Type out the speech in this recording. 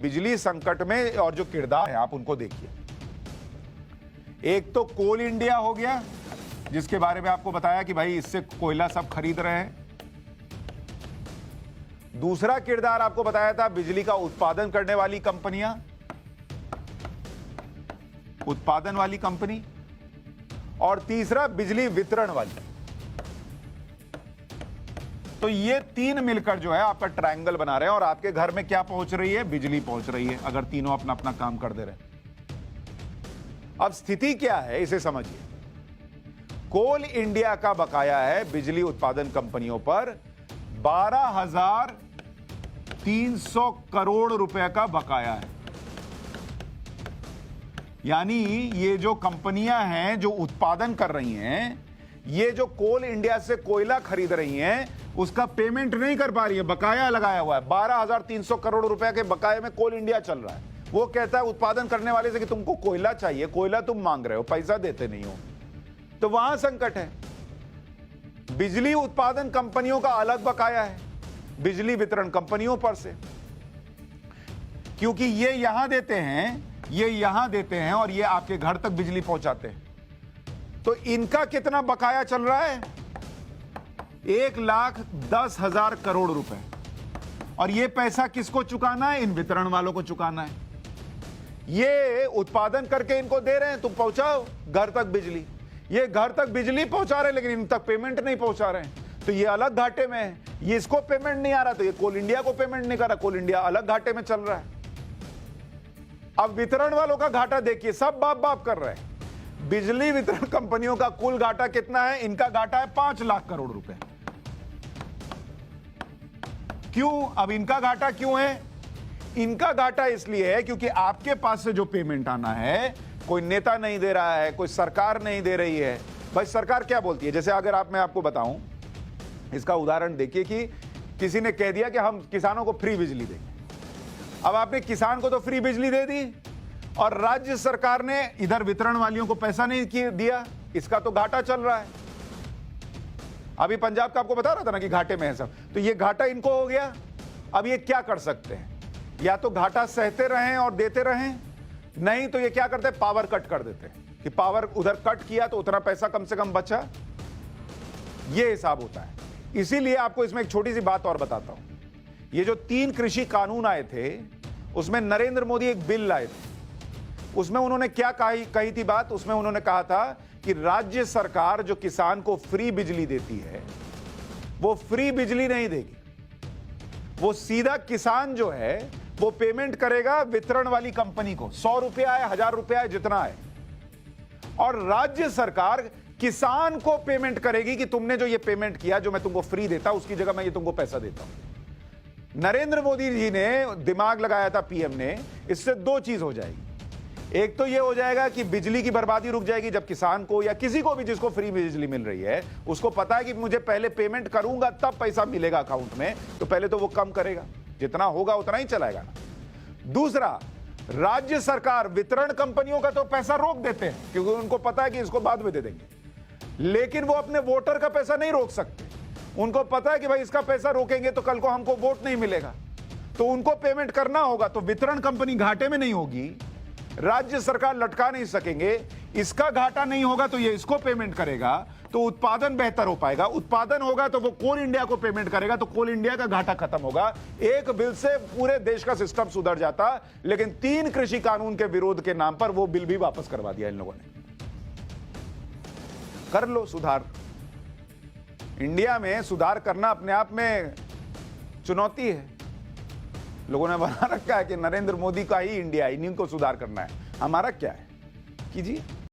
बिजली संकट में और जो किरदार है आप उनको देखिए। एक तो कोल इंडिया हो गया, जिसके बारे में आपको बताया कि भाई इससे कोयला सब खरीद रहे हैं। दूसरा किरदार आपको बताया था बिजली का उत्पादन करने वाली कंपनियां, उत्पादन वाली कंपनी, और तीसरा बिजली वितरण वाली। तो ये तीन मिलकर जो है आपका ट्रायंगल बना रहे हैं और आपके घर में क्या पहुंच रही है? बिजली पहुंच रही है, अगर तीनों अपना अपना काम कर दे रहे हैं। अब स्थिति क्या है इसे समझिए। कोल इंडिया का बकाया है बिजली उत्पादन कंपनियों पर 12,300 करोड़ रुपए का बकाया है। यानी ये जो कंपनियां हैं जो उत्पादन कर रही हैं, ये जो कोल इंडिया से कोयला खरीद रही हैं, उसका पेमेंट नहीं कर पा रही है, बकाया लगाया हुआ है। 12,300 करोड़ रुपए के बकाये में कोल इंडिया चल रहा है। वो कहता है उत्पादन करने वाले से कि तुमको कोयला चाहिए, कोयला तुम मांग रहे हो, पैसा देते नहीं हो, तो वहां संकट है। बिजली उत्पादन कंपनियों का अलग बकाया है बिजली वितरण कंपनियों पर से, क्योंकि ये यहां देते हैं, ये यहां देते हैं और ये आपके घर तक बिजली पहुंचाते हैं। तो इनका कितना बकाया चल रहा है? 1,10,000 करोड़ रुपए। और ये पैसा किसको चुकाना है? इन वितरण वालों को चुकाना है। ये उत्पादन करके इनको दे रहे हैं, तुम पहुंचाओ घर तक बिजली। ये घर तक बिजली पहुंचा रहे हैं लेकिन इन तक पेमेंट नहीं पहुंचा रहे हैं, तो ये अलग घाटे में है। ये इसको पेमेंट नहीं आ रहा तो ये कोल इंडिया को पेमेंट नहीं कर रहा, कोल इंडिया अलग घाटे में चल रहा है। अब वितरण वालों का घाटा देखिए, सब बाप बाप कर रहे हैं। बिजली वितरण कंपनियों का कुल घाटा कितना है? इनका घाटा है 5 लाख करोड़ रुपए। क्यों? अब इनका घाटा क्यों है? इनका घाटा इसलिए है क्योंकि आपके पास से जो पेमेंट आना है कोई नेता नहीं दे रहा है, कोई सरकार नहीं दे रही है। भाई सरकार क्या बोलती है? जैसे अगर मैं आपको बताऊं, इसका उदाहरण देखिए कि किसी ने कह दिया कि हम किसानों को फ्री बिजली देंगे। अब आपने किसान को तो फ्री बिजली दे दी और राज्य सरकार ने इधर वितरण वालियों को पैसा नहीं दिया, इसका तो घाटा चल रहा है। अभी पंजाब का आपको बता रहा था ना कि घाटे में है सब, तो ये घाटा इनको हो गया। अब ये क्या कर सकते हैं? या तो घाटा सहते रहें और देते रहें, नहीं तो ये क्या करते हैं? पावर कट कर देते हैं कि पावर उधर कट किया तो उतना पैसा कम से कम बचा। ये हिसाब होता है। इसीलिए आपको इसमें एक छोटी सी बात और बताता हूं। ये जो 3 कृषि कानून आए थे, उसमें नरेंद्र मोदी एक बिल लाए थे। उसमें उन्होंने क्या कही थी बात? उसमें उन्होंने कहा था कि राज्य सरकार जो किसान को फ्री बिजली देती है, वो फ्री बिजली नहीं देगी। वो सीधा किसान जो है वो पेमेंट करेगा वितरण वाली कंपनी को, 100 रुपया है, 1000 रुपया है, जितना है, और राज्य सरकार किसान को पेमेंट करेगी कि तुमने जो ये पेमेंट किया, जो मैं तुमको फ्री देता उसकी जगह मैं ये तुमको पैसा देता हूं। नरेंद्र मोदी जी ने दिमाग लगाया था, पीएम ने, इससे 2 चीज हो जाएगी। एक तो ये हो जाएगा कि बिजली की बर्बादी रुक जाएगी, जब किसान को या किसी को भी जिसको फ्री बिजली मिल रही है उसको पता है कि मुझे पहले पेमेंट करूंगा तब पैसा मिलेगा अकाउंट में, तो पहले तो वो कम करेगा, जितना होगा उतना ही चलाएगा ना। दूसरा, राज्य सरकार वितरण कंपनियों का तो पैसा रोक देते हैं क्योंकि उनको पता है कि इसको बाद में दे देंगे, लेकिन वो अपने वोटर का पैसा नहीं रोक सकते। उनको पता है कि भाई इसका पैसा रोकेंगे तो कल को हमको वोट नहीं मिलेगा, तो उनको पेमेंट करना होगा। तो वितरण कंपनी घाटे में नहीं होगी, राज्य सरकार लटका नहीं सकेंगे, इसका घाटा नहीं होगा तो ये इसको पेमेंट करेगा, तो उत्पादन बेहतर हो पाएगा। उत्पादन होगा तो वो कोल इंडिया को पेमेंट करेगा, तो कोल इंडिया का घाटा खत्म होगा। एक बिल से पूरे देश का सिस्टम सुधर जाता, लेकिन 3 कृषि कानून के विरोध के नाम पर वो बिल भी वापस करवा दिया इन लोगों ने। कर लो सुधार। इंडिया में सुधार करना अपने आप में चुनौती है। लोगों ने बना रखा है कि नरेंद्र मोदी का ही इंडिया, इन्हीं को सुधार करना है, हमारा क्या है? कीजिए।